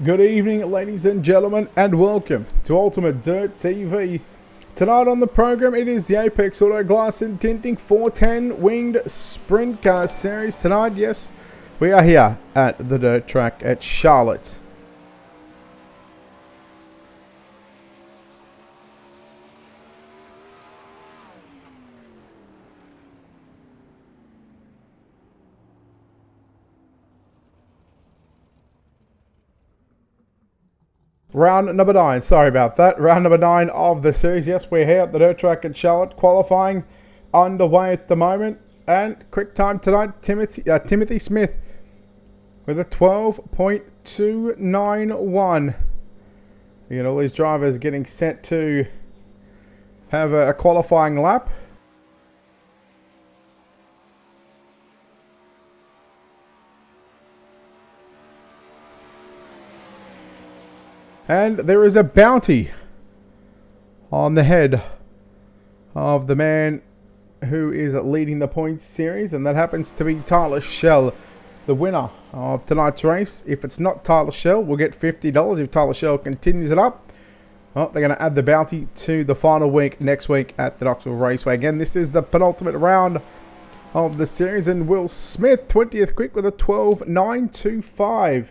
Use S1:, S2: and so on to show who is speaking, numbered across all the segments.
S1: Good evening, ladies and gentlemen, and welcome to Ultimate Dirt TV. Tonight on the program, it is the Apex Auto Glass and Tinting 410 Winged Sprint Car Series. Tonight, yes, we are here at the dirt track at Charlotte. Round number 9, sorry about that. Round number 9 of the series. Yes, we're here at the dirt track at Charlotte. Qualifying underway at the moment. And quick time tonight, Timothy Smith with a 12.291. You know, all these drivers getting set to have a qualifying lap. And there is a bounty on the head of the man who is leading the points series, and that happens to be Tyler Shell, the winner of tonight's race. If it's not Tyler Shell, we'll get $50. If Tyler Shell continues it up, well, they're going to add the bounty to the final week next week at the Knoxville Raceway. Again, this is the penultimate round of the series, and Will Smith, 20th quick with a 12.925.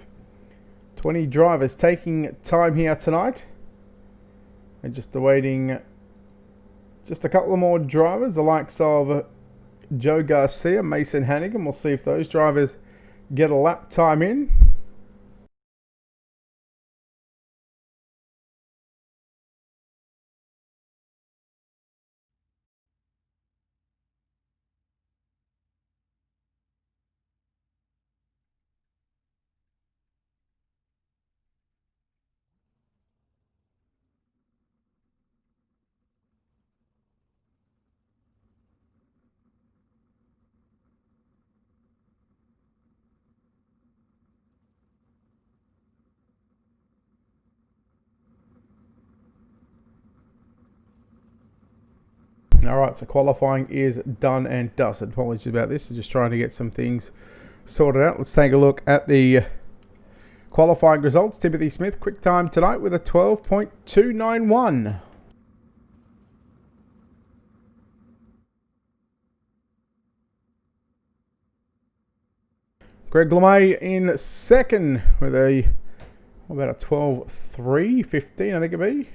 S1: 20 drivers taking time here tonight. And just awaiting just a couple of more drivers, the likes of Joe Garcia, Mason Hannigan. We'll see if those drivers get a lap time in. Alright, so qualifying is done and dusted. Apologies about this. Just trying to get some things sorted out. Let's take a look at the qualifying results. Timothy Smith, quick time tonight with a 12.291. Greg LeMay in second with a, what about a 12.315, I think it'd be.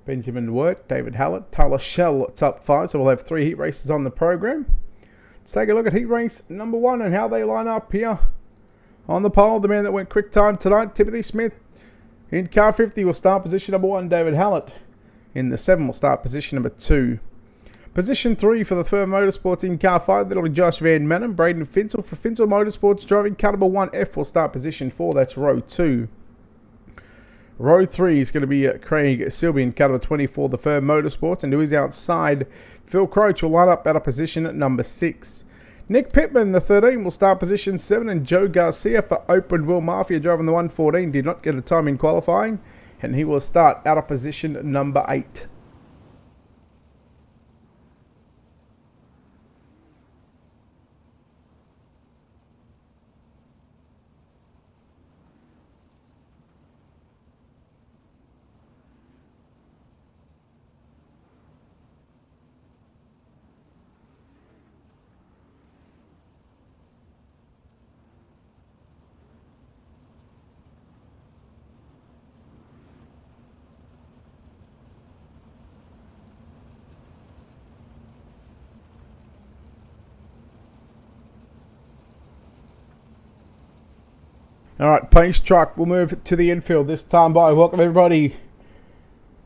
S1: Benjamin Wirt, David Hallett, Tyler Shell top 5, so we'll have 3 heat races on the program. Let's take a look at heat race number 1 and how they line up here on the pole. The man that went quick time tonight, Timothy Smith. In car 50 will start position number 1, David Hallett. In the 7 will start position number 2. Position 3 for the Firm Motorsports in car 5, that'll be Josh Van Manen. Braden Finsel for Finsel Motorsports driving car number 1F will start position 4, that's row 2. Row 3 is going to be Craig Silby, car number 24, the Firm Motorsports, and to his outside, Phil Croach will line up at a position at number 6. Nick Pittman, the 13, will start position 7, and Joe Garcia for Open Wheel Mafia, driving the 114, did not get a time in qualifying, and he will start out of position number 8. Alright, Pace Truck will move to the infield this time by. Welcome everybody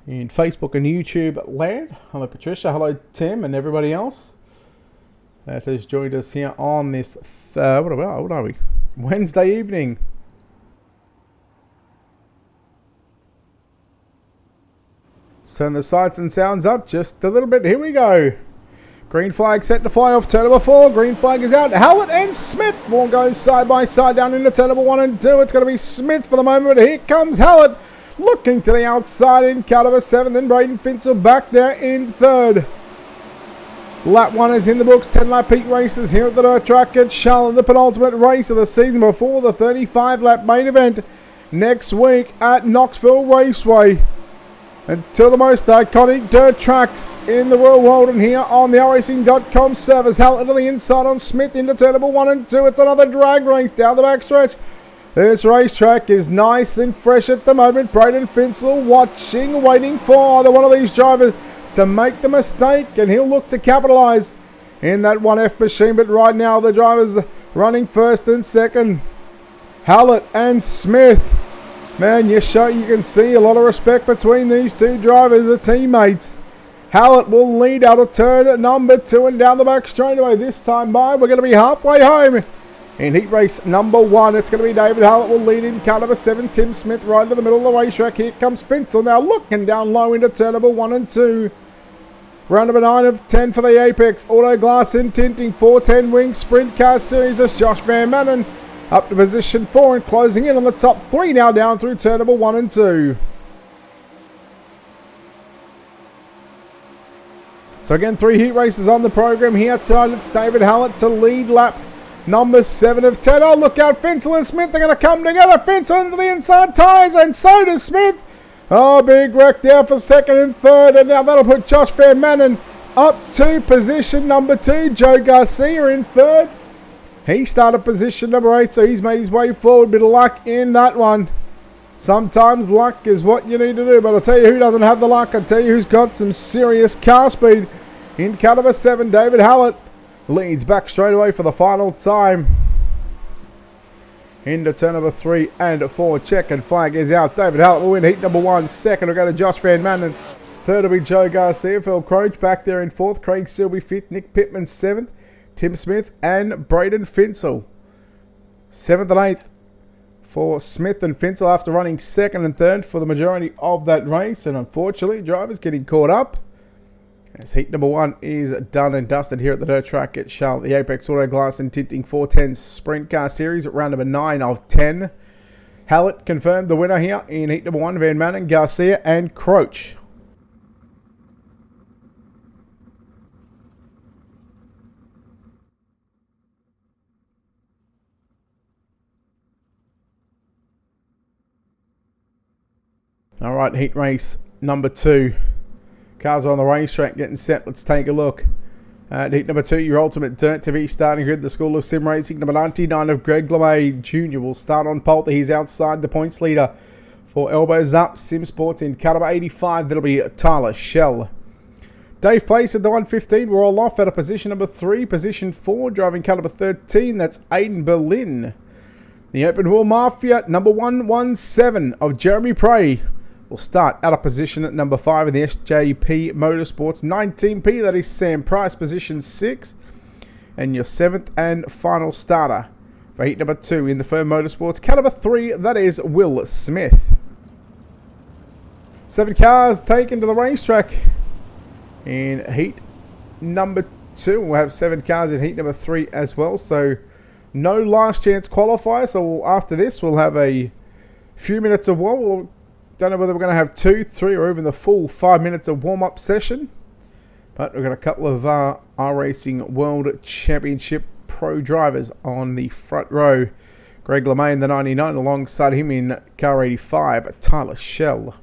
S1: in Facebook and YouTube land. Hello Patricia, hello Tim and everybody else that has joined us here on this, what are we? Wednesday evening. Let's turn the sights and sounds up just a little bit. Here we go. Green flag set to fly off turn number 4. Green flag is out. Hallett and Smith will go side by side down into turn number 1 and 2. It's going to be Smith for the moment, but here comes Hallett looking to the outside in car number 7. Then Braden Finsel back there in 3rd. Lap 1 is in the books. 10 lap heat races here at the dirt track at Charlotte. The penultimate race of the season before the 35 lap main event. next week at Knoxville Raceway. Until the most iconic dirt tracks in the real world, and here on the iRacing.com servers. Hallett to the inside on Smith into turn number 1 and 2. It's another drag race down the backstretch. This racetrack is nice and fresh at the moment. Braden Finsel watching, waiting for either one of these drivers to make the mistake, and he'll look to capitalise in that 1F machine. But right now the drivers running first and second. Hallett and Smith. Man, you can see a lot of respect between these two drivers, the teammates. Hallett will lead out of turn number 2 and down the back straightaway. This time by, we're going to be halfway home. In heat race number 1, it's going to be David Hallett will lead in car number 7. Tim Smith right into the middle of the racetrack. Here comes Finsel now looking down low into turn number 1 and 2. Round number 9 of 10 for the Apex. Auto Glass and Tinting. 410 Wings Sprint Car Series. That's Josh Van Manen. Up to position 4 and closing in on the top 3 now down through turn number 1 and 2. So again, 3 heat races on the program here tonight. It's David Hallett to lead lap number 7 of 10. Oh, look out, Finsel and Smith are going to come together. Finsel into the inside tyres, and so does Smith. Oh, big wreck there for second and third, and now that'll put Josh Van Manen up to position number 2. Joe Garcia in third. He started position number 8, so he's made his way forward. Bit of luck in that one. Sometimes luck is what you need to do, but I'll tell you who doesn't have the luck. I'll tell you who's got some serious car speed. In car number 7, David Hallett leads back straight away for the final time. Into turn number 3 and 4. Check and flag is out. David Hallett will win heat number 1. Second will go to Josh Van Manen. Third will be Joe Garcia. Phil Croach back there in 4th. Craig Silby 5th. Nick Pittman 7th. Tim Smith and Braden Finsel. 7th and 8th for Smith and Finsel after running 2nd and 3rd for the majority of that race. And unfortunately, drivers getting caught up. As heat number 1 is done and dusted here at the dirt track at Charlotte. The Apex Auto Glass and Tinting 410 Sprint Car Series at round number 9 of 10. Hallett confirmed the winner here in heat number 1. Van Manen, Garcia and Croach. All right, heat race number 2. Cars are on the racetrack getting set. Let's take a look at heat number 2. Your ultimate Dirt TV starting grid. The School of Sim Racing. Number 99 of Greg LeMay Jr. will start on pole. He's outside the points leader for Elbows Up Sim Sports in car number 85. That'll be Tyler Schell. Dave Place at the 115. We're all off at a position number 3. Position 4. Driving car number 13. That's Aidan Berlin. The Open Wheel Mafia number 117 of Jeremy Prey will start out of position at number 5 in the SJP Motorsports 19P. That is Sam Price, position 6. And your 7th and final starter for heat number 2 in the Firm Motorsports. Car number 3, that is Will Smith. 7 cars taken to the racetrack in heat number 2. We'll have 7 cars in heat number 3 as well. So no last chance qualifier. So after this, we'll have a few minutes of warm. Don't know whether we're going to have 2, 3, or even the full 5 minutes of warm-up session. But we've got a couple of iRacing World Championship Pro drivers on the front row. Greg LeMay in the 99, alongside him in car 85, Tyler Schell.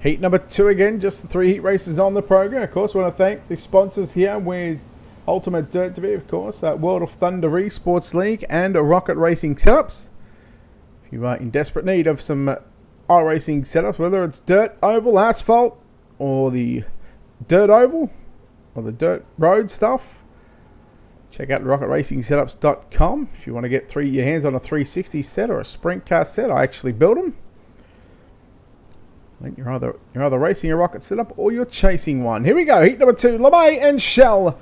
S1: Heat number 2 again, just the 3 heat races on the program. Of course, we want to thank the sponsors here with Ultimate Dirt TV, of course, World of Thunder Esports League and Rocket Racing Setups. If you are in desperate need of some iRacing setups, whether it's dirt, oval, asphalt, or the dirt oval, or the dirt road stuff, check out rocketracingsetups.com. If you want to get your hands on a 360 set or a sprint car set, I actually build them. I think you're either racing a rocket setup or you're chasing one. Here we go, heat number 2, LeMay and Schell.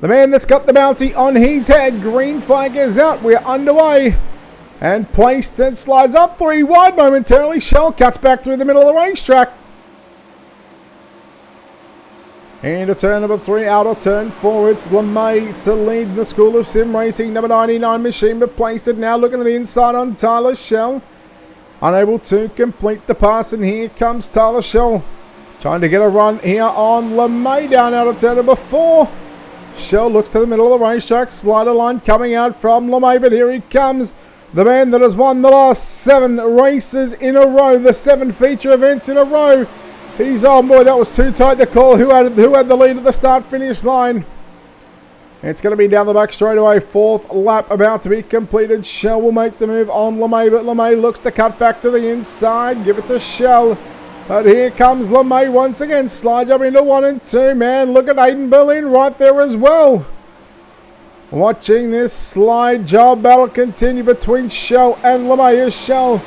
S1: The man that's got the bounty on his head. Green flag is out. We're underway. And placed and slides up 3 wide momentarily. Schell cuts back through the middle of the racetrack. Into turn number 3, out of turn 4. It's LeMay to lead the School of Sim Racing. Number 99 machine, but placed it now. Looking to the inside on Tyler Schell. Unable to complete the pass, and here comes Tyler Schell. Trying to get a run here on LeMay down out of turn number 4. Shell looks to the middle of the racetrack. Slider line coming out from LeMay, but here he comes. The man that has won the last 7 races in a row, the 7 feature events in a row. He's, oh boy, that was too tight to call. Who had the lead at the start-finish line? It's going to be down the back straight away. 4th lap about to be completed. Shell will make the move on LeMay, but LeMay looks to cut back to the inside. Give it to Shell. But here comes LeMay once again. Slide job into 1 and 2. Man, look at Aidan Berlin right there as well. Watching this slide job battle continue between Shell and LeMay as Shell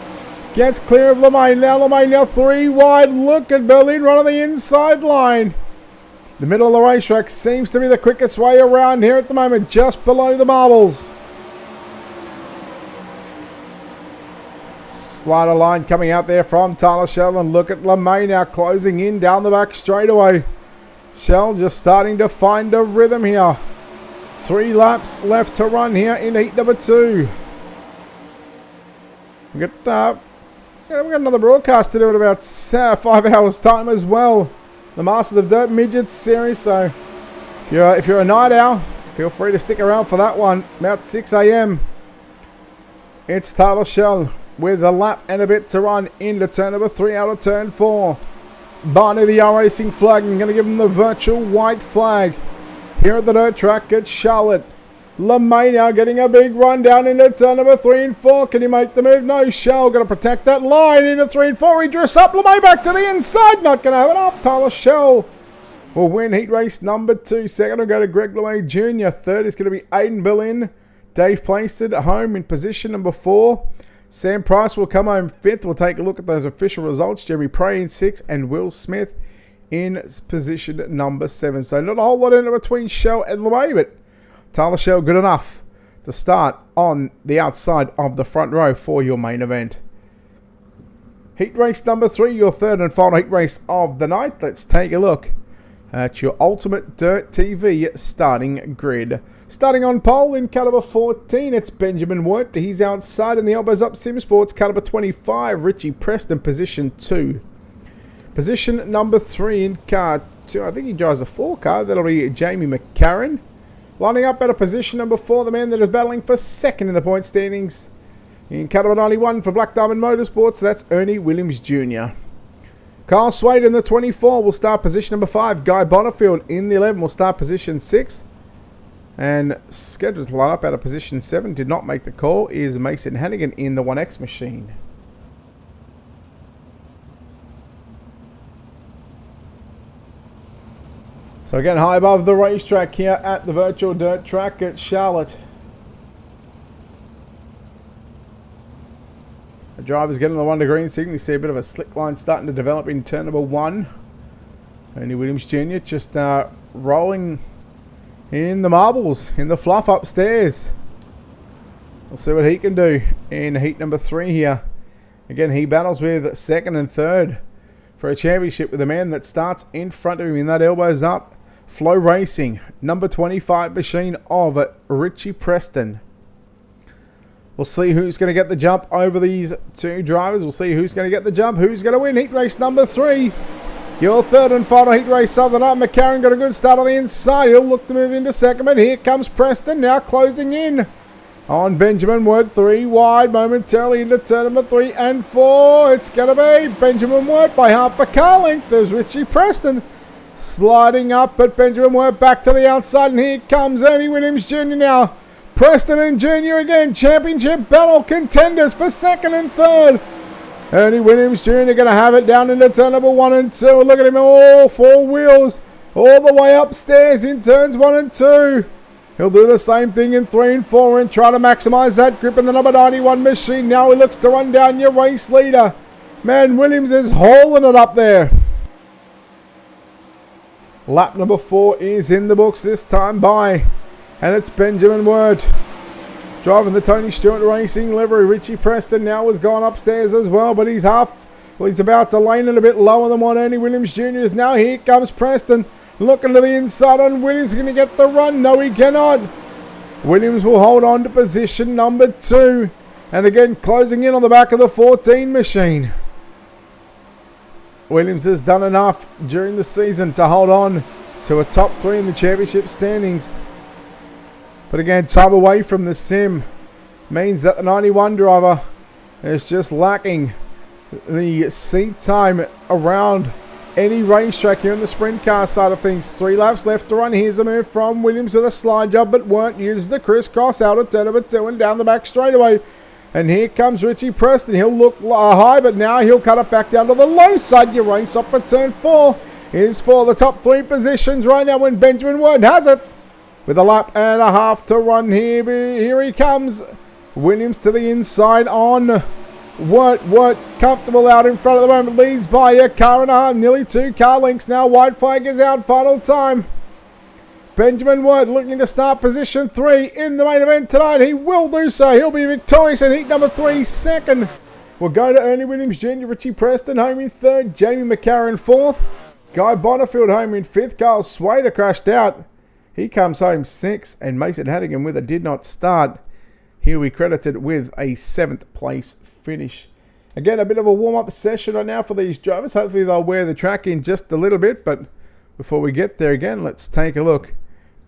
S1: gets clear of LeMay. LeMay now 3 wide. Look at Berlin right on the inside line. The middle of the racetrack seems to be the quickest way around here at the moment, just below the marbles. Slider line coming out there from Tyler Shell, and look at LeMay now closing in down the back straightaway. Shell just starting to find a rhythm here. 3 laps left to run here in heat number 2. We've got another broadcast to do in about 5 hours time as well. The Masters of Dirt Midgets series, so if you're a night owl, feel free to stick around for that one. About 6 a.m. It's Tyler Shell with a lap and a bit to run into turn number 3 out of turn 4. Barney the R-Racing flag, I'm going to give him the virtual white flag. Here at the dirt track at Charlotte. LeMay now getting a big run down into turn number 3 and 4. Can he make the move? No. Shell going to protect that line into 3 and 4. He drifts up. LeMay back to the inside. Not going to have enough. Tyler Shell will win heat race number 2. Second will go to Greg LeMay Jr. Third is going to be Aidan Berlin. Dave Plaisted at home in position number 4. Sam Price will come home 5th. We'll take a look at those official results. Jeremy Prey in 6th and Will Smith in position number 7. So not a whole lot in between Shell and LeMay, but Tyler Shell good enough to start on the outside of the front row for your main event. Heat race number 3, your third and final heat race of the night. Let's take a look at your Ultimate Dirt TV starting grid. Starting on pole in caliber 14, it's Benjamin Wirt. He's outside in the elbows up Sim Sports caliber 25. Richie Preston, position 2. Position number 3 in car 2, I think he drives a 4 car. That'll be Jamie McCarran. Lining up at a position number 4, the man that is battling for second in the point standings. In caliber 91 for Black Diamond Motorsports, that's Ernie Williams Jr. Kyle Swade in the 24 will start position number 5. Guy Bonifield in the 11 will start position 6. And scheduled to line up out of position 7, did not make the call, is Mason Hannigan in the 1X machine. So again, high above the racetrack here at the virtual dirt track at Charlotte. The driver's getting the 1 to green signal. You see a bit of a slick line starting to develop in turn number 1. Ernie Williams Jr. just rolling in the marbles, in the fluff upstairs. We'll see what he can do in heat number 3 here. Again, he battles with second and third for a championship with a man that starts in front of him in that elbows up. Flow Racing, number 25 machine of Richie Preston. We'll see who's going to get the jump over these 2 drivers. We'll see who's going to get the jump, who's going to win heat race number 3. Your third and final heat race of the night. McCarran got a good start on the inside. He'll look to move into second, but here comes Preston now closing in on Benjamin Wirt. 3 wide momentarily into turn number 3 and 4. It's going to be Benjamin Wirt by half a car length. There's Richie Preston sliding up, but Benjamin Wirt back to the outside, and here comes Ernie Williams Jr. now. Preston and Jr. again, championship battle contenders for second and third. Ernie Williams Jr. going to have it down into turn number 1 and 2. Look at him, all 4 wheels, all the way upstairs in turns 1 and 2. He'll do the same thing in 3 and 4 and try to maximize that grip in the number 91 machine. Now he looks to run down your race leader. Man, Williams is hauling it up there. Lap number 4 is in the books this time by, and it's Benjamin Wirt driving the Tony Stewart Racing livery. Richie Preston now has gone upstairs as well, but he's he's about to lane it a bit lower than what Ernie Williams Jr. is now. Here comes Preston looking to the inside on Williams. Going to get the run. No, he cannot. Williams will hold on to position number 2, and again closing in on the back of the 14 machine. Williams has done enough during the season to hold on to a top 3 in the championship standings. But again, time away from the sim means that the 91 driver is just lacking the seat time around any racetrack here on the sprint car side of things. 3 laps left to run. Here's a move from Williams with a slide job, but won't use the crisscross out of turn number 2 and down the back straightaway. And here comes Richie Preston. He'll look high, but now he'll cut it back down to the low side. You race off for turn 4. Is for the top 3 positions right now when Benjamin Ward has it. With a lap and a half to run here. Here he comes. Williams to the inside on Wort comfortable out in front at the moment. Leads by a car and a half. Nearly 2 car lengths now. White flag is out. Final time. Benjamin Wort looking to start position 3 in the main event tonight. He will do so. He'll be victorious in heat number 3. Second, we'll go to Ernie Williams Jr., Richie Preston home in 3rd. Jamie McCarran 4th. Guy Bonifield home in 5th. Carl Swader crashed out. He comes home 6th. And Mason Hannigan with a did not start. He'll be credited with a 7th place finish. Again, a bit of a warm-up session right now for these drivers. Hopefully they'll wear the track in just a little bit. But before we get there again, let's take a look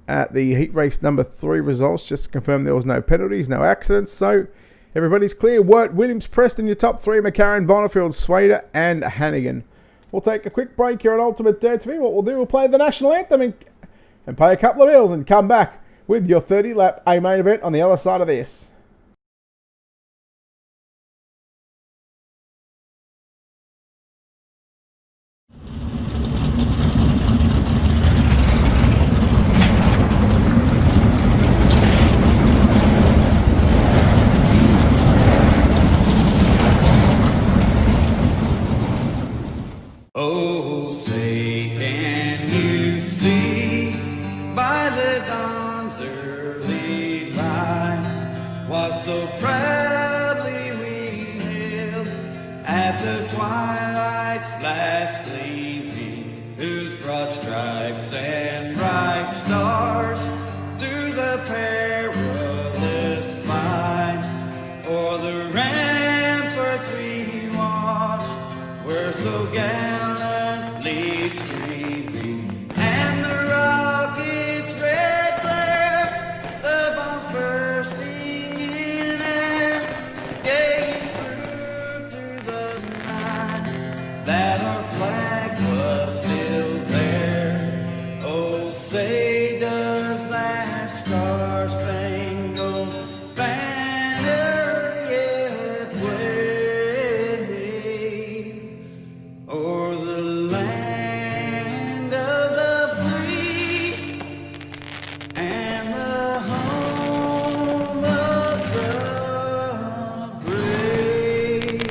S1: at the heat race number 3 results. Just to confirm there was no penalties, no accidents. So everybody's clear. Wort, Williams, Preston, your top 3. McCarran, Bonifield, Swader and Hannigan. We'll take a quick break here on Ultimate Dare TV. What we'll do, we'll play the national anthem and pay a couple of bills and come back with your 30-lap A main event on the other side of this.
S2: Oh, say can you see by the dawn's early light what so proudly we hailed at the twilight's last gleaming, whose broad stripes and bright stars through the perilous fight o'er the ramparts we watched were so gallantly streaming, and the rockets' red glare, the bombs bursting in air, gave proof through the night that our flag was still there. Oh, say does that star-spangled banner yet wave o'er the land of the free and the home of the brave.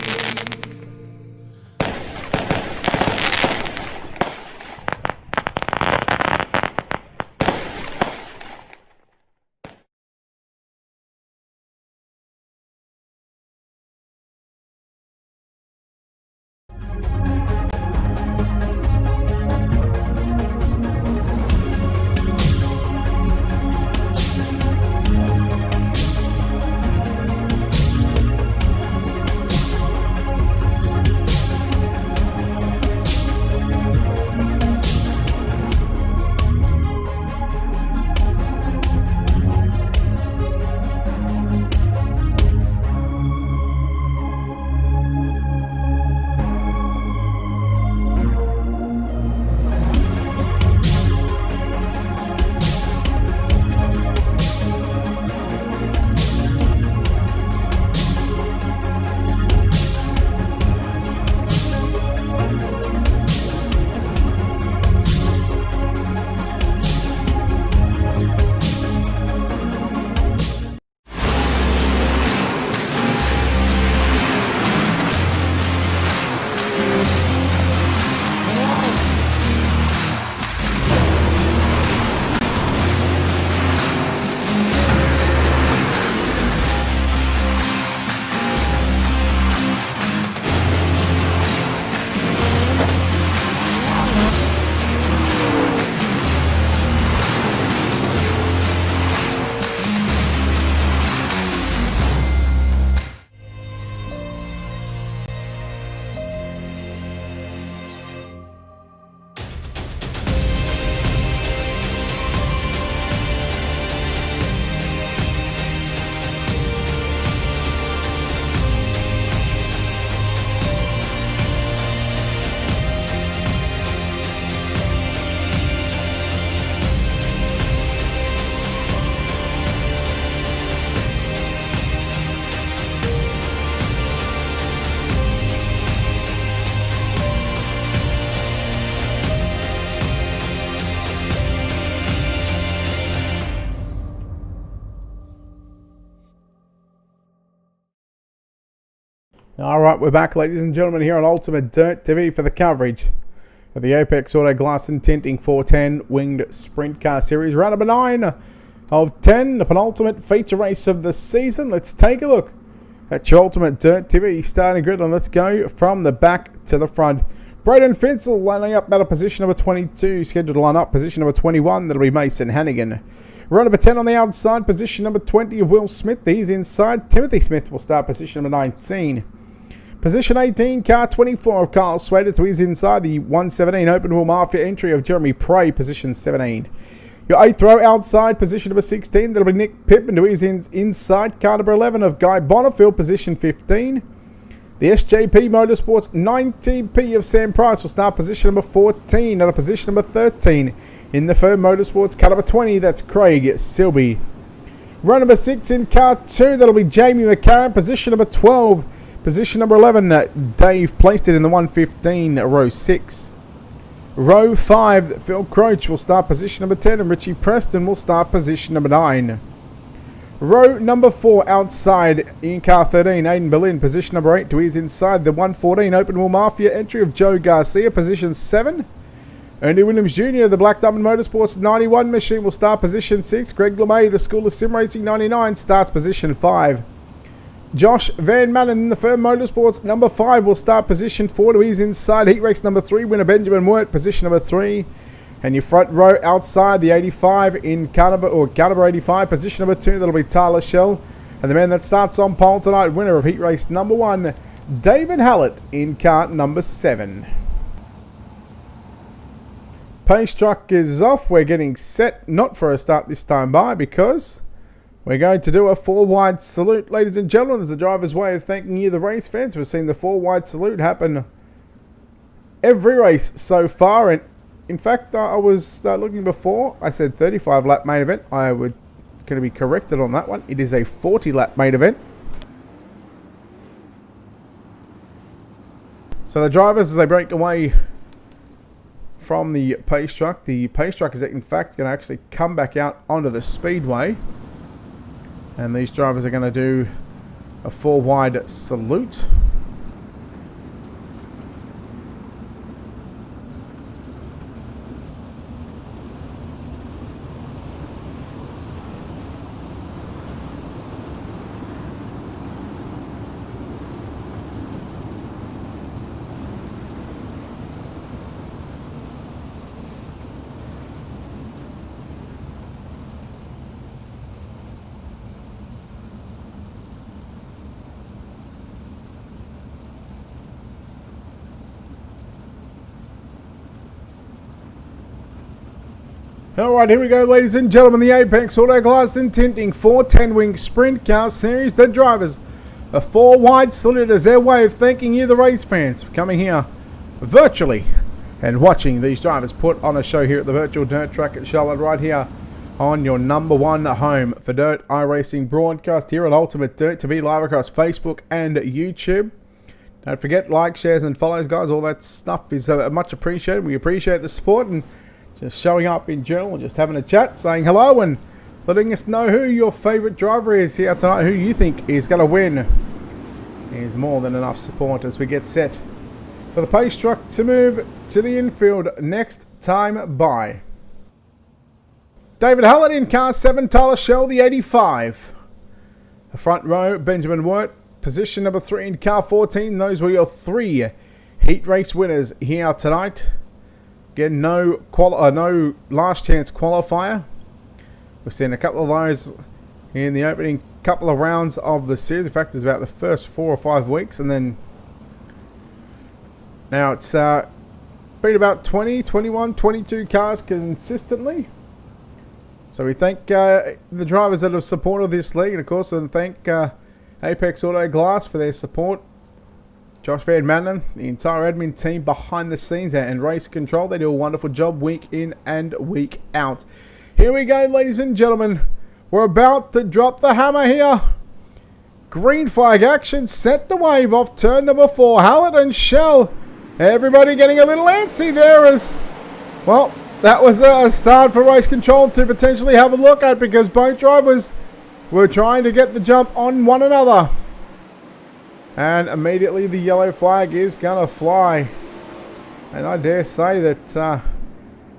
S1: Alright, we're back, ladies and gentlemen, here on Ultimate Dirt TV for the coverage of the Apex Auto Glass and Tinting 410 Winged Sprint Car Series. Round number 9 of 10, the penultimate feature race of the season. Let's take a look at your Ultimate Dirt TV starting grid, and let's go from the back to the front. Braden Finsel lining up at a position number 22, scheduled to line up position number 21, that'll be Mason Hannigan. Row number 10 on the outside, position number 20 of Will Smith, he's inside. Timothy Smith will start position number 19. Position 18, car 24 of Carl Swader, who is inside. The 117 Open Wheel Mafia entry of Jeremy Prey, position 17. Your 8th row outside, position number 16, that'll be Nick Pittman, who is inside. Car number 11 of Guy Bonifield, position 15. The SJP Motorsports 19P of Sam Price will start position number 14 at a position number 13. In the Firm Motorsports, car number 20, that's Craig Silby. Row number 6 in car 2, that'll be Jamie McCarran, position number 12. Position number 11, Dave placed it in the 115, row 6. Row 5, Phil Croach will start position number 10, and Richie Preston will start position number 9. Row number 4, outside in car 13, Aidan Berlin, position number 8, who is inside. The 114 Open Wheel Mafia entry of Joe Garcia, position 7. Ernie Williams Jr., the Black Diamond Motorsports 91 machine, will start position 6. Greg LeMay, the School of Sim Racing 99, starts position 5. Josh Van Manen in the Firm Motorsports number 5 will start position 4. He's inside. Heat race number 3, winner Benjamin Wirt, position number 3. And your front row outside, the 85 in car number 85, position number 2, that'll be Tyler Shell. And the man that starts on pole tonight, winner of heat race number 1, David Hallett in car number 7. Pace truck is off. We're getting set, not for a start this time by, because we're going to do a 4-wide salute, ladies and gentlemen, as the driver's way of thanking you, the race fans. We've seen the 4-wide salute happen every race so far. And in fact, I was looking before. I said 35-lap main event. I was going to be corrected on that one. It is a 40-lap main event. So the drivers, as they break away from the pace truck is in fact going to actually come back out onto the speedway. And these drivers are going to do a 4-wide salute. Alright, here we go, ladies and gentlemen. The Apex Auto Glass and Tinting 410 Wing Sprint Car Series. The drivers, a 4-wide salute as their way of thanking you, the race fans, for coming here virtually and watching these drivers put on a show here at the virtual dirt track at Charlotte, right here on your number 1 home for dirt iRacing broadcast here at Ultimate Dirt TV, live across Facebook and YouTube. Don't forget, like, shares and follows, guys. All that stuff is much appreciated. We appreciate the support and just showing up in general, just having a chat, saying hello and letting us know who your favourite driver is here tonight, who you think is going to win. Is more than enough support as we get set for the pace truck to move to the infield next time by. David Hallett in car 7, Tyler Shell, the 85. The front row, Benjamin Wirt, position number 3 in car 14. Those were your 3 heat race winners here tonight. Again, no last chance qualifier. We've seen a couple of those in the opening couple of rounds of the series. In fact, it's about the first 4 or 5 weeks, and then now it's been about 20, 21, 22 cars consistently. So we thank the drivers that have supported this league, and of course, and thank Apex Auto Glass for their support. Josh Van Manen, the entire admin team behind the scenes and race control. They do a wonderful job week in and week out. Here we go, ladies and gentlemen. We're about to drop the hammer here. Green flag action. Set the wave off turn number 4. Hallett and Shell. Everybody getting a little antsy there as, well, that was a start for race control to potentially have a look at, because both drivers were trying to get the jump on one another. And immediately the yellow flag is going to fly. And I dare say that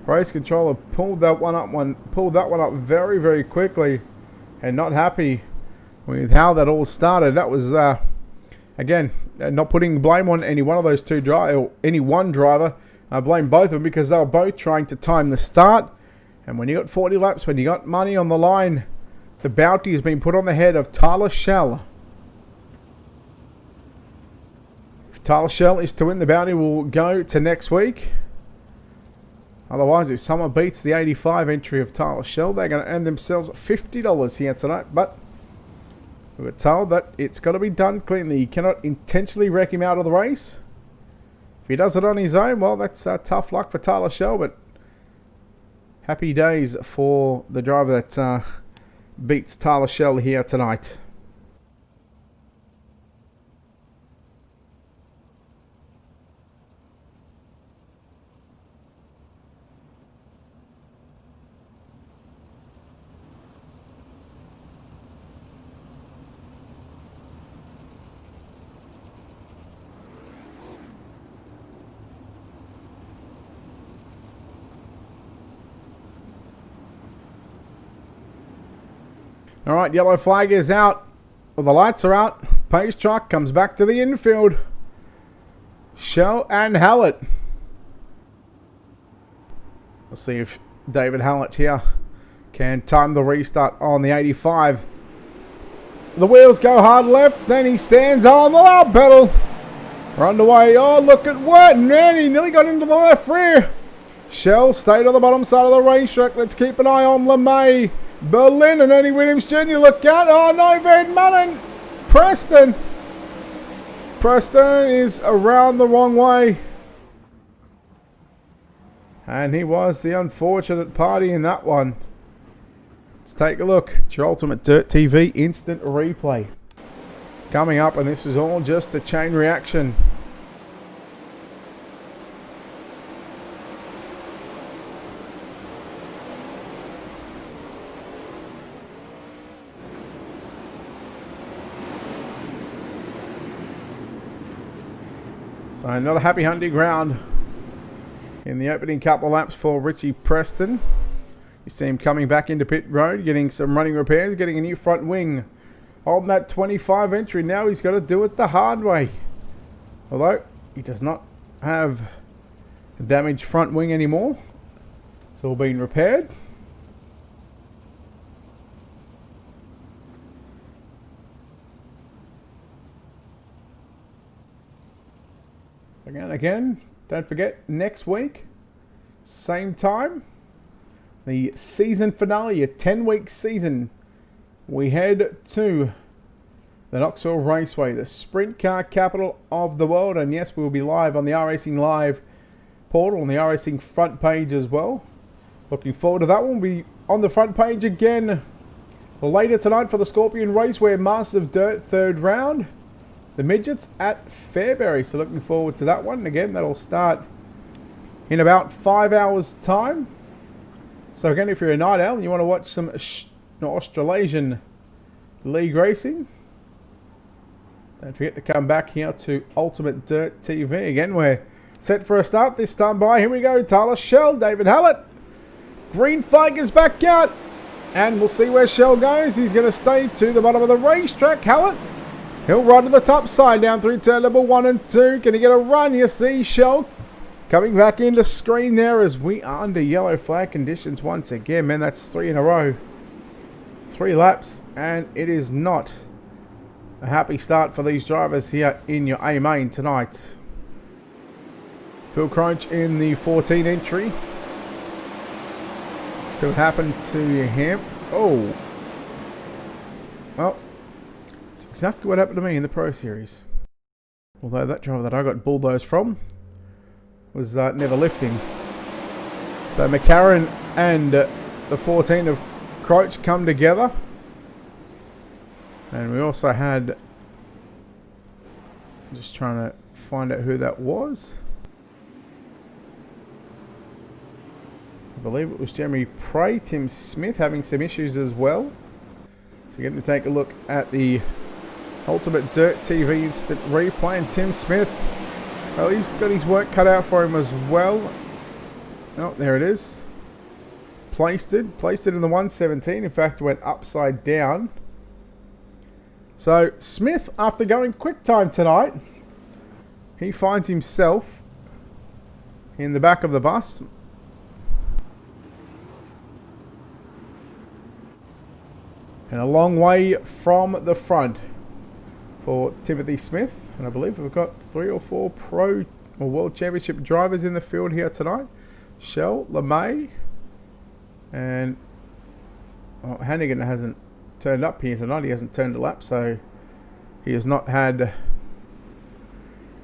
S1: race controller pulled that one up very, very quickly, and not happy with how that all started. That was again, not putting blame on any one of those two or any one driver. I blame both of them because they were both trying to time the start. And when you got 40 laps, when you got money on the line, the bounty has been put on the head of Tyler Schell. If Tyler Schell is to win, the bounty will go to next week. Otherwise, if someone beats the 85 entry of Tyler Schell, they're going to earn themselves $50 here tonight. But we were told that it's got to be done cleanly. You cannot intentionally wreck him out of the race. If he does it on his own, well, that's tough luck for Tyler Schell. But happy days for the driver that beats Tyler Schell here tonight. Alright, yellow flag is out. Well, the lights are out. Pace truck comes back to the infield. Schell and Hallett. Let's see if David Hallett here can time the restart on the 85. The wheels go hard left. Then he stands on the loud pedal. We're underway. Oh, look at what. Man, he nearly got into the left rear. Schell stayed on the bottom side of the racetrack. Let's keep an eye on LeMay. Berlin and Ernie Williams Jr. look out. Oh no, Van Mullen. Preston is around the wrong way. And he was the unfortunate party in that one. Let's take a look at your Ultimate Dirt TV instant replay. Coming up, and this is all just a chain reaction. So another happy hunting ground in the opening couple of laps for Richie Preston. You see him coming back into pit road, getting some running repairs, getting a new front wing on that 25 entry. Now he's got to do it the hard way. Although he does not have a damaged front wing anymore. It's all been repaired. Again, don't forget, next week, same time, the season finale, a 10-week season, we head to the Knoxville Raceway, the sprint car capital of the world. And yes, we will be live on the iRacing Live portal, on the iRacing front page as well. Looking forward to that one. We'll be on the front page again later tonight for the Scorpion Raceway Masters of Dirt third round. The midgets at Fairbury, so looking forward to that one. Again, that'll start in about 5 hours time. So again, if you're a night owl and you want to watch some Australasian league racing, don't forget to come back here to Ultimate Dirt TV. Again, we're set for a start this time by, here we go, Tyler Schell, David Hallett. Green flag is back out, and we'll see where Schell goes. He's going to stay to the bottom of the racetrack. Hallett, he'll ride to the top side down through turn number 1 and 2. Can he get a run? You see Schell coming back into screen there as we are under yellow flag conditions once again. Man, that's 3 in a row. 3 laps, and it is not a happy start for these drivers here in your A main tonight. Phil Cronch in the 14 entry. See what happened to him. Oh. Well, it's exactly what happened to me in the Pro Series. Although that driver that I got bulldozed from was never lifting. So McCarran and the 14 of Crouch come together. And we also had, just trying to find out who that was. I believe it was Jeremy Prey, Tim Smith having some issues as well. So getting to take a look at the Ultimate Dirt TV Instant Replay. And Tim Smith, well, he's got his work cut out for him as well. Oh, there it is. Placed it in the 117. In fact, went upside down. So Smith, after going quick time tonight, he finds himself in the back of the bus. And a long way from the front for Timothy Smith. And I believe we've got 3 or 4 Pro or World Championship drivers in the field here tonight. Shell, LeMay, and Hannigan hasn't turned up here tonight. He hasn't turned a lap, so he has not had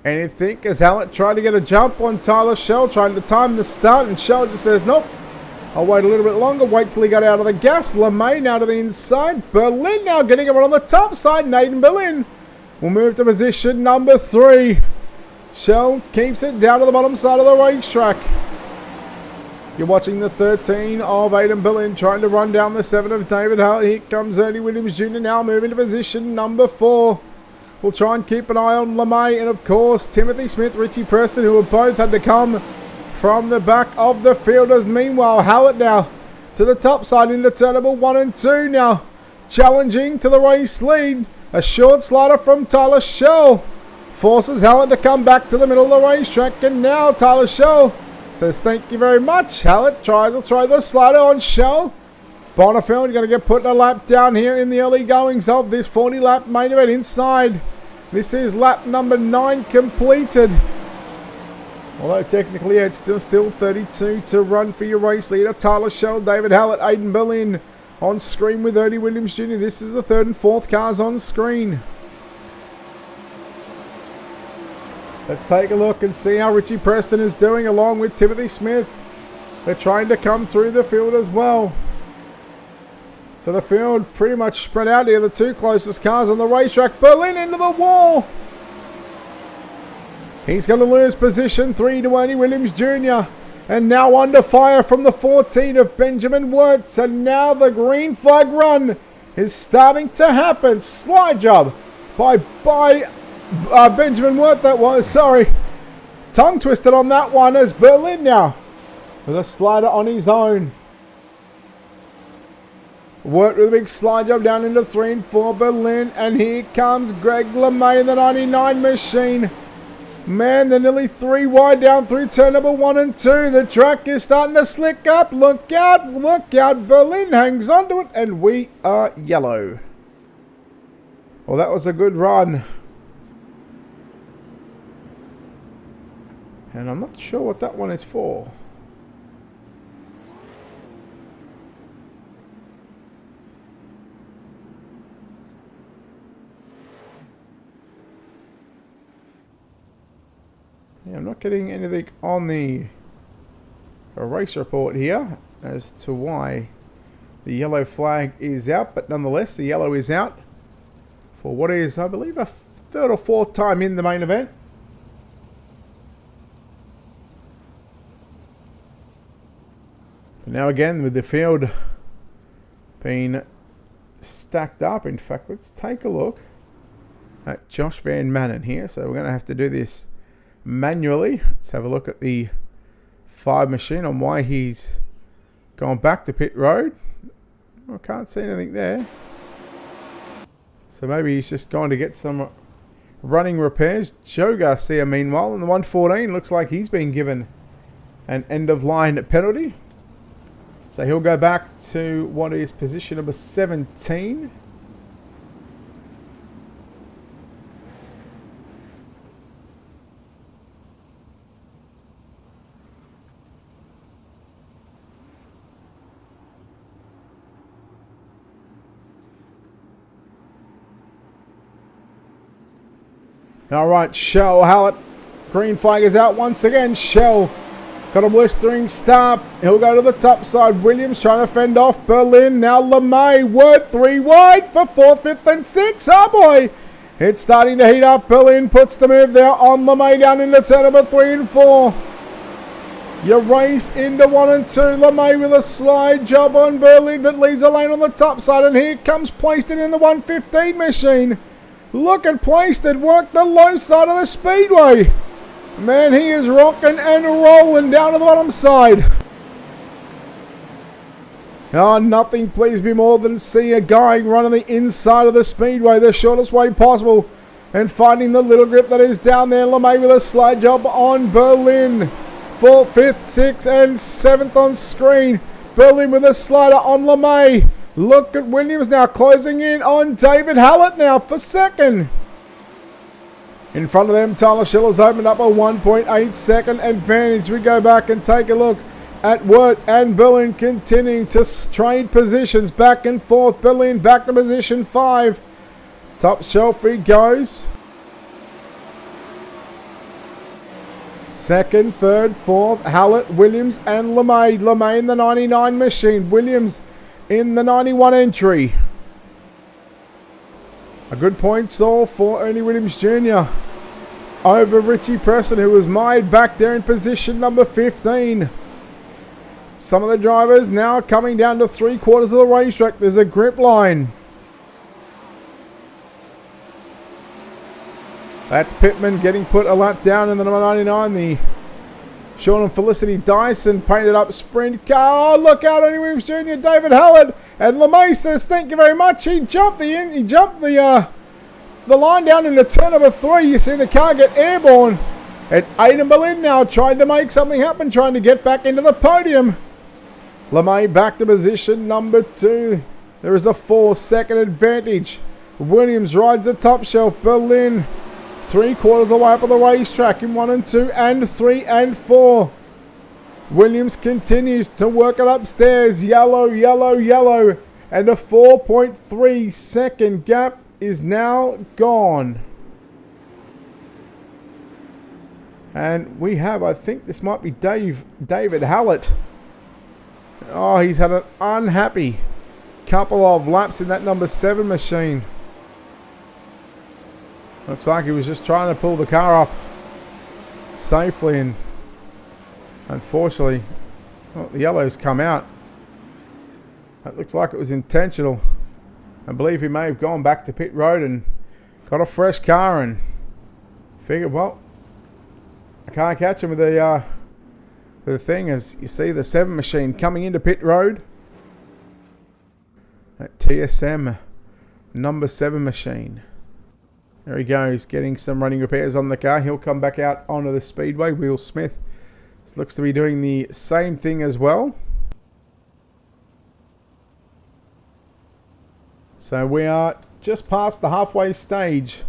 S1: anything. As Hallett tried to get a jump on Tyler Shell, trying to time the start, and Shell just says, nope, I'll wait a little bit longer, wait till he got out of the gas. LeMay now to the inside. Berlin now getting him on the top side, and Aidan Berlin will move to position number 3. Shell keeps it down to the bottom side of the racetrack. You're watching the 13 of Aidan Berlin trying to run down the 7 of David Hallett. Here comes Ernie Williams Jr. now moving to position number 4. We'll try and keep an eye on LeMay and, of course, Timothy Smith, Richie Preston, who have both had to come from the back of the fielders. Meanwhile, Hallett now to the top side into turn number 1 and 2 now. Challenging to the race lead. A short slider from Tyler Shell forces Hallett to come back to the middle of the racetrack. And now Tyler Shell says thank you very much. Hallett tries to throw the slider on Shell. Bonifield going to get put in a lap down here in the early goings of this 40 lap main event inside. This is lap number 9 completed. Although technically it's still 32 to run for your race leader. Tyler Shell, David Hallett, Aidan Berlin on screen with Ernie Williams Jr. This is the 3rd and 4th cars on screen. Let's take a look and see how Richie Preston is doing along with Timothy Smith. They're trying to come through the field as well. So the field pretty much spread out here. The 2 closest cars on the racetrack. Berlin into the wall. He's going to lose position 3 to Ernie Williams Jr. And now under fire from the 14 of Benjamin Wirtz. And now the green flag run is starting to happen. Slide job by Benjamin Wirtz, that was, sorry. Tongue twisted on that one as Berlin now with a slider on his own. Wirt with a big slide job down into 3 and 4 Berlin. And here comes Greg LeMay in the 99 machine. Man, they're nearly 3 wide down through turn number 1 and 2. The track is starting to slick up. Look out, look out. Berlin hangs onto it and we are yellow. Well, that was a good run. And I'm not sure what that one is for. Yeah, I'm not getting anything on the race report here as to why the yellow flag is out. But nonetheless, the yellow is out for what is, I believe, a 3rd or 4th time in the main event. Now again, with the field being stacked up, in fact, let's take a look at Josh Van Manen here. So we're going to have to do this manually. Let's have a look at the 5 machine on why he's gone back to pit road. I can't see anything there. So maybe he's just going to get some running repairs. Joe Garcia, meanwhile, in the 114, looks like he's been given an end-of-line penalty. So he'll go back to what is position number 17. All right, Shell, Hallett. Green flag is out once again. Shell got a blistering start. He'll go to the top side. Williams trying to fend off Berlin. Now LeMay. Wirt 3 wide for 4th, 5th and 6th. Oh boy. It's starting to heat up. Berlin puts the move there on LeMay down into turn number 3 and 4. You race into 1 and 2. LeMay with a slide job on Berlin, but leaves a lane on the top side. And here comes Playston in the 115 machine. Look at Plaisted work the low side of the speedway. Man, he is rocking and rolling down to the bottom side. Oh, nothing please me more than see a guy running the inside of the speedway, the shortest way possible, and finding the little grip that is down there. LeMay with a slide job on Berlin. 4th, 5th, 6th, and 7th on screen. Berlin with a slider on LeMay. Look at Williams now closing in on David Hallett now for 2nd. In front of them, Tyler Schiller's opened up a 1.8 second advantage. We go back and take a look at Wirt and Berlin continuing to trade positions back and forth. Berlin back to position 5. Top shelf he goes. 2nd, 3rd, 4th, Hallett, Williams and LeMay. LeMay in the 99 machine. Williams in the 91 entry. A good point stall for Ernie Williams Jr. over Richie Preston, who was mired back there in position number 15. Some of the drivers now coming down to 3/4 of the racetrack. There's a grip line. That's Pittman getting put a lap down in the number 99. The Sean and Felicity Dyson painted up sprint car. Oh, look out, Ernie Williams Jr., David Hallett, and LeMay says thank you very much. He jumped the line down into turn number 3. You see the car get airborne. And Aidan Berlin now trying to make something happen, trying to get back into the podium. LeMay back to position number 2. There is a 4-second advantage. Williams rides the top shelf. Berlin 3/4 of the way up on the racetrack in 1 and 2 and 3 and 4. Williams continues to work it upstairs. Yellow, yellow, yellow. And a 4.3 second gap is now gone. And we have, I think this might be David Hallett. Oh, he's had an unhappy couple of laps in that number 7 machine. Looks like he was just trying to pull the car up safely, and unfortunately, well, the yellow's come out. That looks like it was intentional. I believe he may have gone back to pit road and got a fresh car and figured, well, I can't catch him with the thing. As you see the 7 machine coming into pit road. That TSM number 7 machine. There he goes, getting some running repairs on the car. He'll come back out onto the speedway. Will Smith looks to be doing the same thing as well. So we are just past the halfway stage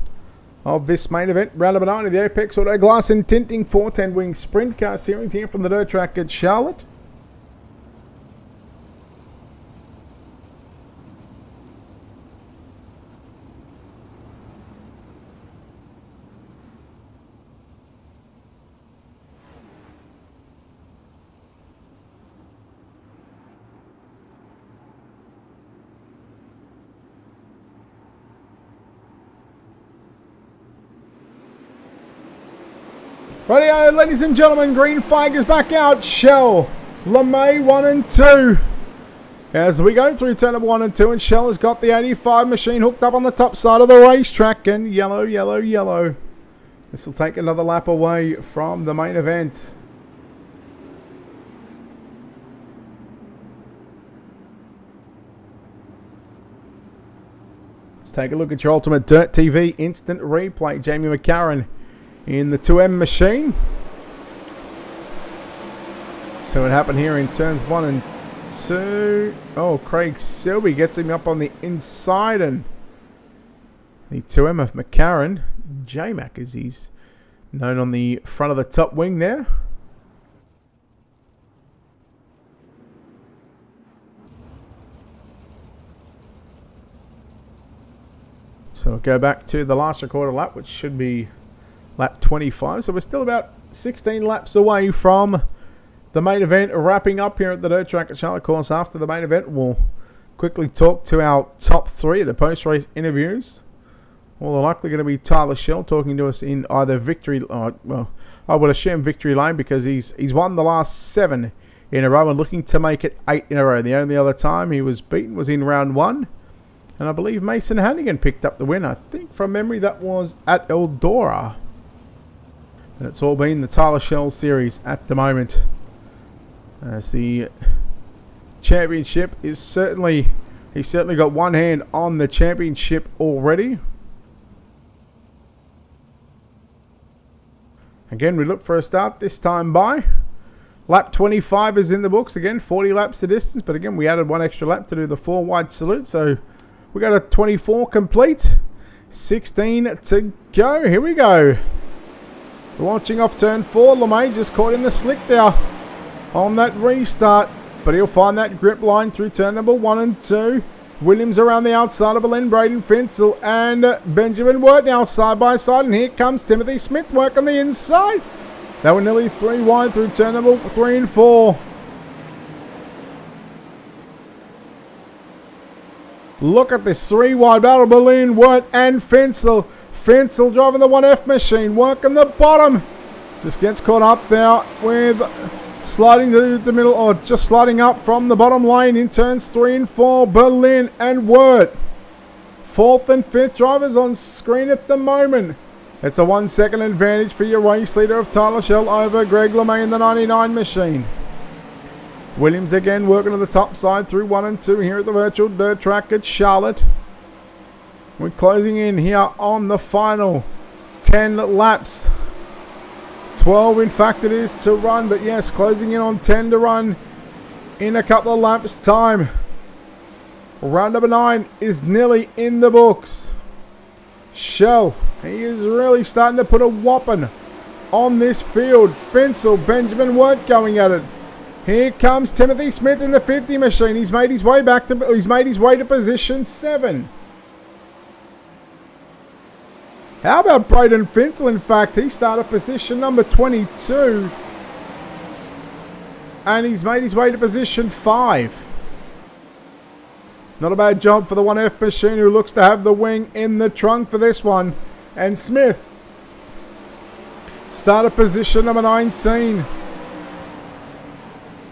S1: of this main event. Round number 9 of the Apex Auto Glass and Tinting 410 Wing Sprint Car Series here from the dirt track at Charlotte. Rightio, ladies and gentlemen, green flag is back out. Shell, LeMay 1 and 2. As we go through turn number 1 and 2, and Shell has got the 85 machine hooked up on the top side of the racetrack, and yellow, yellow, yellow. This will take another lap away from the main event. Let's take a look at your Ultimate Dirt TV instant replay. Jamie McCarran in the 2M machine. So what happened here in turns 1 and 2. Oh, Craig Selby gets him up on the inside, and the 2M of McCarran, J-Mac as he's known on the front of the top wing there. So we'll go back to the last recorded lap, which should be lap 25. So we're still about 16 laps away from the main event wrapping up here at the dirt track at Charlotte. Of course, after the main event, we'll quickly talk to our top 3 of the post-race interviews. Well, they're likely going to be Tyler Schell talking to us in either victory, well, I would assume victory lane, because he's won the last 7 in a row and looking to make it 8 in a row. The only other time he was beaten was in round 1. And I believe Mason Hannigan picked up the win. I think from memory that was at Eldora. And it's all been the Tyler Shell series at the moment. As the championship is certainly... He's certainly got one hand on the championship already. Again, we look for a start this time by. Lap 25 is in the books. Again, 40 laps the distance. But again, we added one extra lap to do the 4 wide salute. So we got a 24 complete. 16 to go. Here we go. Launching off turn 4. LeMay just caught in the slick there on that restart. But he'll find that grip line through turn number 1 and 2. Williams around the outside of Berlin, Braden Finsel and Benjamin Wirt now side by side. And here comes Timothy Smith work on the inside. They were nearly 3 wide through turn number 3 and 4. Look at this 3 wide battle. Berlin, Wirt and Finsel. Finsel driving the 1F machine, working the bottom. Just gets caught up there with... sliding to the middle, or just sliding up from the bottom lane in turns 3 and 4. Berlin and Wirt. 4th and 5th drivers on screen at the moment. It's a 1 second advantage for your race leader of Tyler Shell over Greg LeMay in the 99 machine. Williams again working on the top side through 1 and 2 here at the virtual dirt track at Charlotte. We're closing in here on the final 10 laps. 12 in fact it is to run, but yes, closing in on 10 to run in a couple of laps time. Round number 9 is nearly in the books. Shell, he is really starting to put a whopping on this field. Finsel, Benjamin Wirt going at it. Here comes Timothy Smith in the 50 machine. He's made his way to position 7. How about Braden Finsel? In fact, he started position number 22. And he's made his way to position 5. Not a bad job for the 1F machine, who looks to have the wing in the trunk for this one. And Smith started position number 19.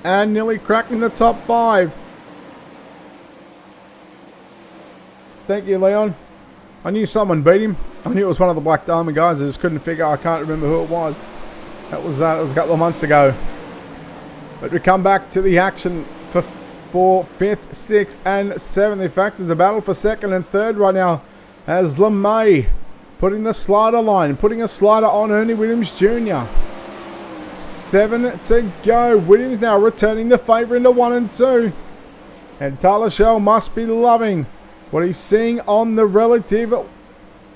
S1: And nearly cracking the top 5. Thank you, Leon. I knew someone beat him. I knew it was one of the Black Diamond guys. I just couldn't figure. I can't remember who it was. That was a couple of months ago. But we come back to the action for 4th, 5th, 6th, and 7th. In fact, there's a battle for 2nd and 3rd right now. As LeMay putting the slider line, putting a slider on Ernie Williams Jr. 7 to go. Williams now returning the favour into 1 and 2. And Tyler Shell must be loving what he's seeing on the relative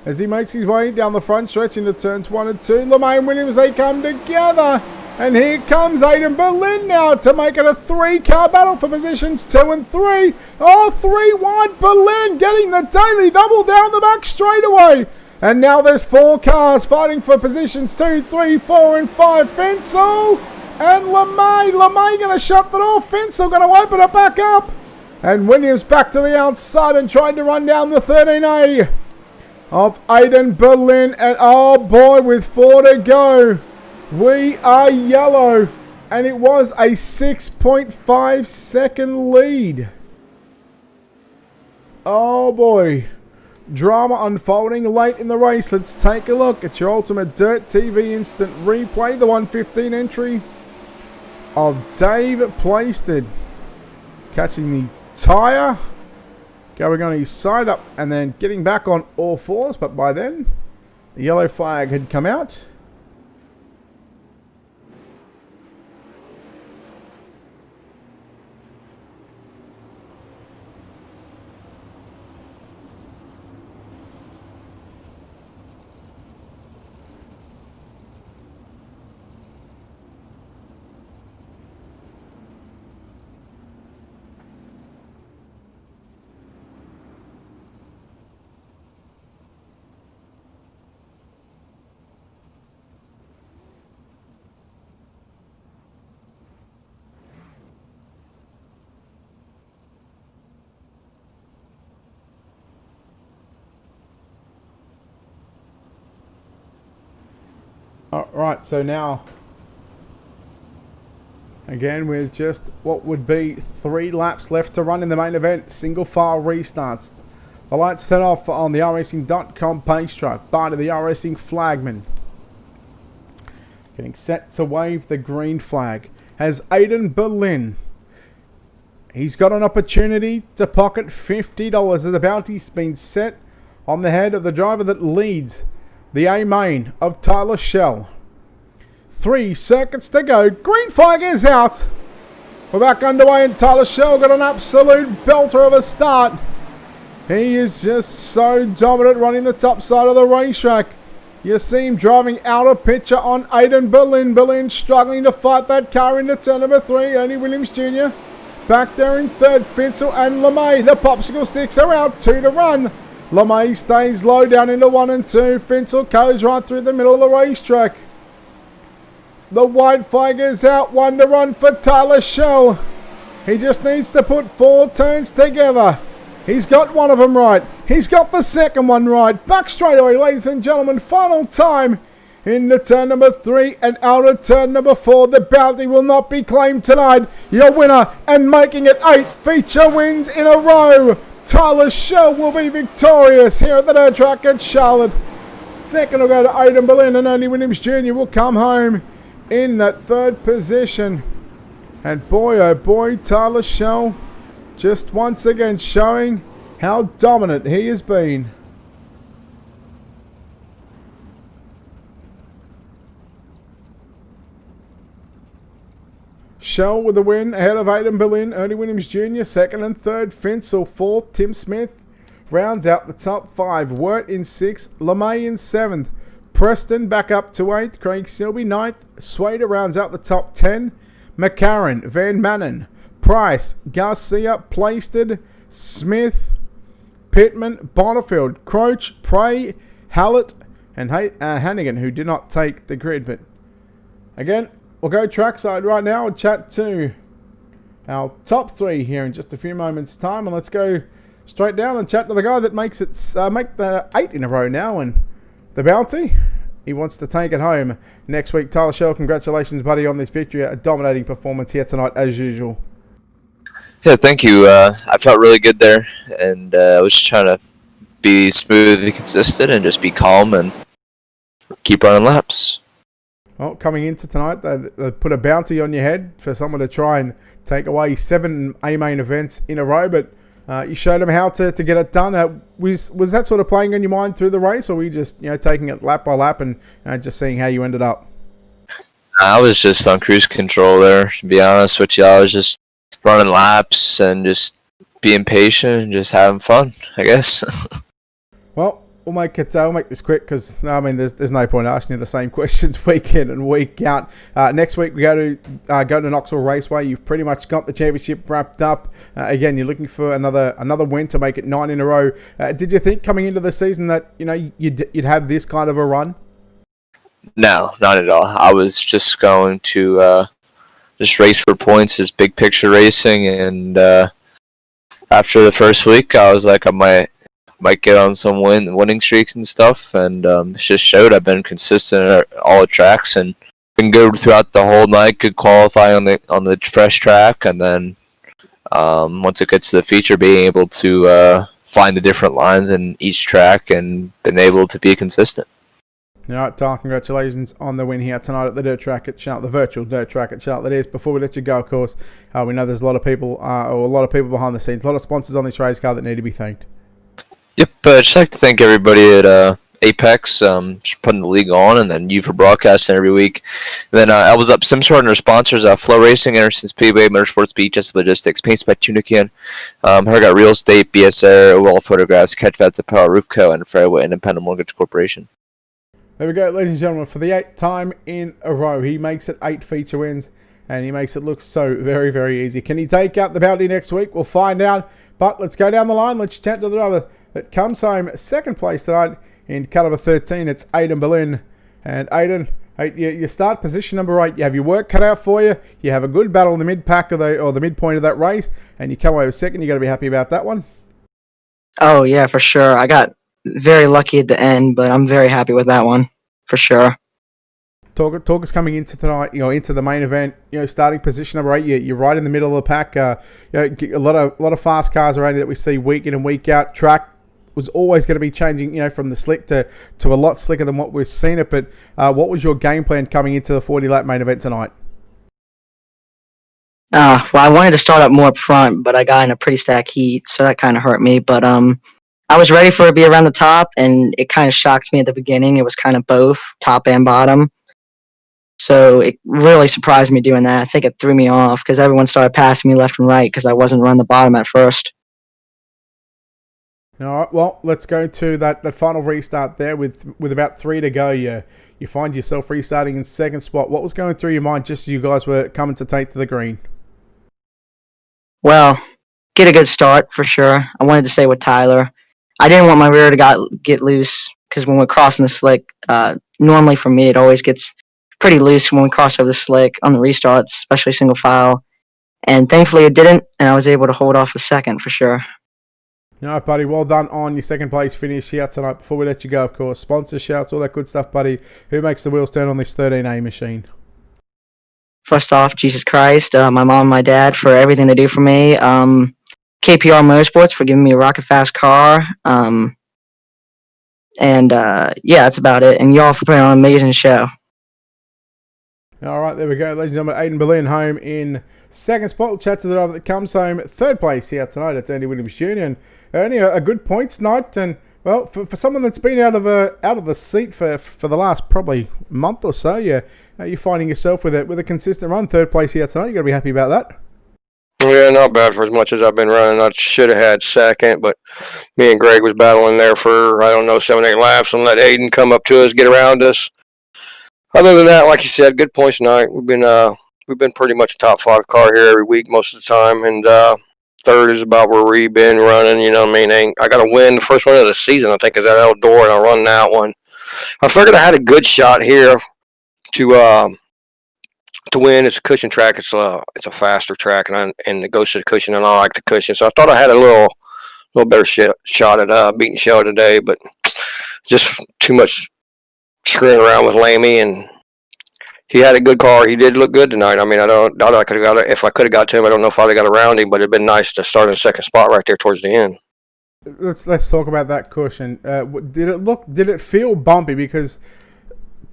S1: as he makes his way down the front stretch into turns 1 and 2. LeMay and Williams, they come together. And here comes Aidan Berlin now to make it a 3-car battle for positions 2 and 3. Oh, 3 wide. Berlin getting the daily double down the back straightaway. And now there's 4 cars fighting for positions 2, 3, 4, and 5. Finsel and LeMay. LeMay going to shut the door. Finsel going to open it back up. And Williams back to the outside and trying to run down the 13A of Aidan Berlin. And oh boy, with 4 to go, we are yellow. And it was a 6.5 second lead. Oh boy. Drama unfolding late in the race. Let's take a look at your Ultimate Dirt TV instant replay. The 115 entry of Dave Plaisted catching the tyre, going on his side up and then getting back on all fours, but by then the yellow flag had come out. Alright, so now, again with just what would be 3 laps left to run in the main event, single file restarts. The lights turn off on the iRacing.com pace track. By to the iRacing flagman. Getting set to wave the green flag has Aidan Berlin. He's got an opportunity to pocket $50 as the bounty's been set on the head of the driver that leads the A main of Tyler Shell. 3 circuits to go. Green flag is out. We're back underway and Tyler Shell got an absolute belter of a start. He is just so dominant running the top side of the racetrack. You see him driving out of picture on Aidan Berlin. Berlin struggling to fight that car into turn number 3. Ernie Williams Jr. back there in third. Finsel and LeMay. The popsicle sticks are out. 2 to run. LeMay stays low down into 1 and 2. Finsel goes right through the middle of the racetrack. The white flag is out. 1 to run for Tyler Shell. He just needs to put 4 turns together. He's got one of them right. He's got the second one right. Back straight away, ladies and gentlemen. Final time into turn number 3 and out of turn number 4. The bounty will not be claimed tonight. Your winner and making it 8 feature wins in a row. Tyler Shell will be victorious here at the dirt track at Charlotte. Second will go to Aidan Berlin and Ernie Williams Jr. will come home in that third position. And boy, oh boy, Tyler Shell just once again showing how dominant he has been. Shell with the win ahead of Aidan Berlin, Ernie Williams Jr. second and third, Finsel fourth, Tim Smith rounds out the top 5, Wirt in 6th, LeMay in 7th, Preston back up to 8th, Craig Silby 9th, Swader rounds out the top 10, McCarran, Van Manen, Price, Garcia, Plaisted, Smith, Pittman, Bonifield, Croach, Prey, Hallett, and Hannigan, who did not take the grid. But again, we'll go trackside right now and chat to our top 3 here in just a few moments' time. And let's go straight down and chat to the guy that makes it make the 8 in a row now. And the bounty, he wants to take it home next week. Tyler Shell, congratulations, buddy, on this victory. A dominating performance here tonight, as usual.
S3: Yeah, thank you. I felt really good there, and I was just trying to be smooth and consistent and just be calm and keep running laps.
S1: Well, coming into tonight, they put a bounty on your head for someone to try and take away 7 A-main events in a row, but you showed them how to get it done. Was that sort of playing on your mind through the race, or were you just taking it lap by lap and just seeing how you ended up?
S3: I was just on cruise control there, to be honest with you. I was just running laps and just being patient and just having fun, I guess. Well,
S1: we'll make this quick because there's no point asking you the same questions week in and week out. Next week we go to Knoxville Raceway. You've pretty much got the championship wrapped up. Again, you're looking for another win to make it 9 in a row. Did you think coming into the season that you'd have this kind of a run?
S3: No, not at all. I was just going to just race for points, just big picture racing, and after the first week, I was like, I might get on some winning streaks and stuff, and it just showed. I've been consistent at all the tracks and been good throughout the whole night. Good qualifying on the fresh track, and then once it gets to the feature, being able to find the different lines in each track and been able to be consistent.
S1: All right, Tyler, congratulations on the win here tonight at the dirt track at Charlotte, the virtual dirt track at Charlotte. That is. Before we let you go, of course, we know there's a lot of people behind the scenes, a lot of sponsors on this race car that need to be thanked.
S3: Yep, I'd just like to thank everybody at Apex just putting the league on, and then you for broadcasting every week. And then I was up SimSport and our sponsors, Flow Racing, Anderson Speedway, Motorsports Beach, Just Logistics, Paints by Tunican, I got Real Estate, BS Air, Wall Photographs, Catch Vets, Apparel, Roofco, and Fairway Independent Mortgage Corporation.
S1: There we go, ladies and gentlemen, for the 8th time in a row. He makes it 8 feature wins, and he makes it look so very, very easy. Can he take out the bounty next week? We'll find out. But let's go down the line. Let's chat to the driver that comes home second place tonight in car number 13. It's Aidan Berlin. And Aidan, you start position number 8. You have your work cut out for you. You have a good battle in the mid-pack or the midpoint of that race, and you come away with second. You got to be happy about that one.
S4: Oh, yeah, for sure. I got very lucky at the end, but I'm very happy with that one, for sure.
S1: Talk us coming into tonight, into the main event, starting position number 8. You're right in the middle of the pack. A lot of fast cars around here that we see week in and week out. Track was always going to be changing, from the slick to a lot slicker than what we've seen it. But what was your game plan coming into the 40-lap main event tonight?
S4: Well, I wanted to start up more up front, but I got in a pretty stacked heat, so that kind of hurt me. But I was ready for it to be around the top, and it kind of shocked me at the beginning. It was kind of both top and bottom. So it really surprised me doing that. I think it threw me off because everyone started passing me left and right because I wasn't running the bottom at first.
S1: All right, well, let's go to that final restart there with about 3 to go. You find yourself restarting in second spot. What was going through your mind just as you guys were coming to take to the green?
S4: Well, get a good start for sure. I wanted to stay with Tyler. I didn't want my rear to get loose because when we're crossing the slick, normally for me it always gets pretty loose when we cross over the slick on the restarts, especially single file. And thankfully it didn't, and I was able to hold off a second for sure.
S1: All right, buddy. Well done on your second place finish here tonight. Before we let you go, of course, sponsor shouts, all that good stuff, buddy. Who makes the wheels turn on this 13A machine?
S4: First off, Jesus Christ, my mom and my dad for everything they do for me. KPR Motorsports for giving me a rocket fast car. And that's about it. And y'all for putting on an amazing show.
S1: All right, there we go. Ladies and gentlemen, Aidan Berlin home in second spot. We'll chat to the driver that comes home third place here tonight. It's Andy Williams Jr. And Ernie, a good points night. And, well, for someone that's been out of the seat for the last probably month or so, you're finding yourself with a consistent run. Third place here tonight. You've got to be happy about that.
S5: Yeah, not bad for as much as I've been running. I should have had second, but me and Greg was battling there for, 7-8 laps and let Aidan come up to us, get around us. Other than that, like you said, good points tonight. We've been pretty much a top 5 car here every week most of the time, and third is about where we've been running. I got to win the first one of the season. I think is at Eldor, and I'll run that one. I figured I had a good shot here to win. It's a cushion track. It's a faster track, and it goes to the cushion, and I like the cushion. So I thought I had a little better shot at beating Shell today, but just too much screwing around with Lamy, and he had a good car. He did look good tonight. I mean, I could have got it. If I could have got to him, I don't know if I'd have got around him, but it'd been nice to start in second spot right there towards the end.
S1: Let's talk about that cushion. Did it feel bumpy? Because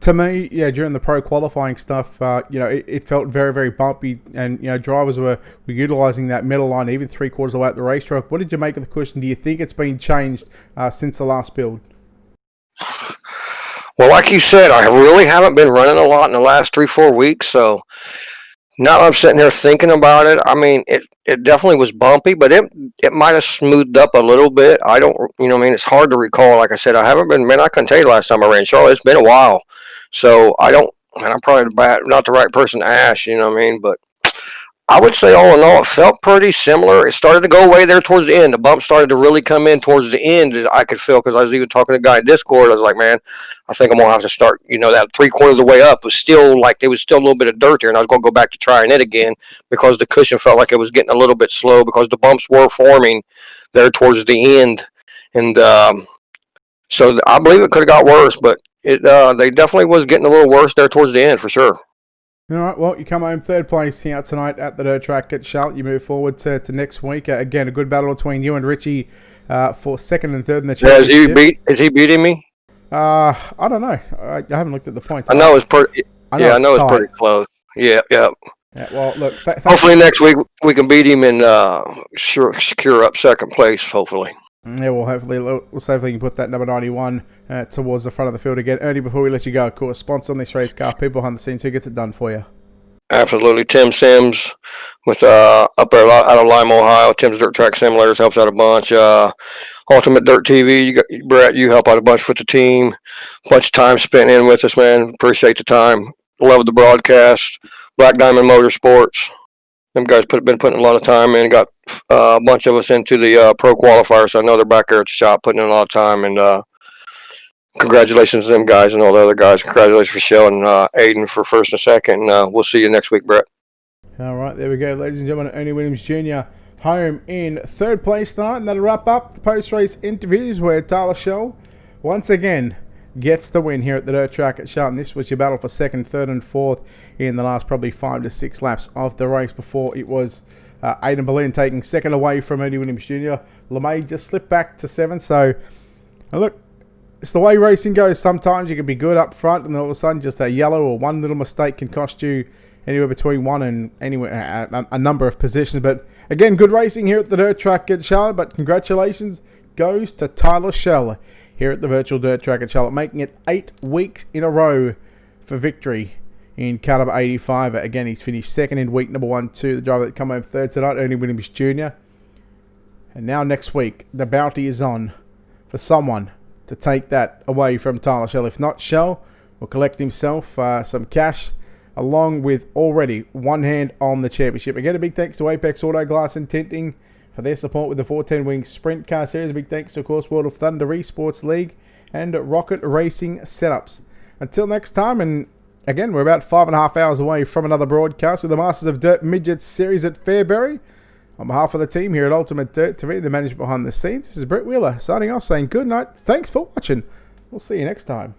S1: to me, during the pro qualifying stuff, it felt very, very bumpy, and drivers were utilising that middle line even 3/4 of the way up the racetrack. What did you make of the cushion? Do you think it's been changed since the last build?
S5: Well, like you said, I really haven't been running a lot in the last 3-4 weeks, so now I'm sitting here thinking about it. I mean, it definitely was bumpy, but it might have smoothed up a little bit. I don't, it's hard to recall. Like I said, I couldn't tell you the last time I ran Charlotte. It's been a while, so I'm probably not the right person to ask, but I would say all in all, it felt pretty similar. It started to go away there towards the end. The bump started to really come in towards the end. I could feel, because I was even talking to a guy in Discord. I was like, man, I think I'm going to have to start, that 3/4 of the way up was still like, there was still a little bit of dirt there, and I was going to go back to trying it again because the cushion felt like it was getting a little bit slow because the bumps were forming there towards the end. And so I believe it could have got worse, but they definitely was getting a little worse there towards the end for sure.
S1: All right, well, you come home third place here tonight at the dirt track at Charlotte. You move forward to next week. Again, a good battle between you and Richie for second and third in the championship.
S5: Is he beating me?
S1: I don't know. I haven't looked at the points.
S5: I know it's pretty. I know it's pretty close. Yeah.
S1: Well, look.
S5: Hopefully next week we can beat him and secure up second place. Hopefully.
S1: Yeah, well, hopefully we'll see if we can put that number 91 towards the front of the field again. Ernie, before we let you go, of course, sponsor on this race car, people behind the scenes, who gets it done for you?
S5: Absolutely. Tim Sims with up there out of Lima, Ohio. Tim's Dirt Track Simulators helps out a bunch. Ultimate Dirt TV, Brett, you help out a bunch with the team. Bunch of time spent in with us, man. Appreciate the time. Love the broadcast. Black Diamond Motorsports. Them guys been putting a lot of time in. Got a bunch of us into the pro qualifiers. So I know they're back there at the shop putting in a lot of time. And congratulations to them guys and all the other guys. Congratulations for Shell and Aidan for first and second. And we'll see you next week, Brett.
S1: All right, there we go, ladies and gentlemen. Ernie Williams Jr. home in third place tonight. And that'll wrap up the post-race interviews where Tyler Shell once again gets the win here at the dirt track at Charlotte. This was your battle for second, third, and fourth in the last probably 5 to 6 laps of the race before it was Aidan Berlin taking second away from Ernie Williams Jr. LeMay just slipped back to 7th, so And look, it's the way racing goes. Sometimes you can be good up front, and then all of a sudden just a yellow or one little mistake can cost you anywhere between one and a number of positions. But again, good racing here at the dirt track at Charlotte. But congratulations goes to Tyler Schell here at the virtual dirt track at Charlotte, making it 8 weeks in a row for victory in caliber 85. Again, he's finished second in week number 1, 2. The driver that come home third tonight, Ernie Williams Jr. And now next week, the bounty is on for someone to take that away from Tyler Schell. If not, Schell will collect himself some cash, along with already one hand on the championship. Again, a big thanks to Apex Auto Glass and Tinting for their support with the 410 Wing Sprint Car Series. A big thanks to, of course, World of Thunder Esports League and Rocket Racing Setups. Until next time, and again, we're about 5.5 hours away from another broadcast with the Masters of Dirt Midget Series at Fairbury. On behalf of the team here at Ultimate Dirt TV, the management behind the scenes, this is Brett Wheeler signing off saying good night. Thanks for watching. We'll see you next time.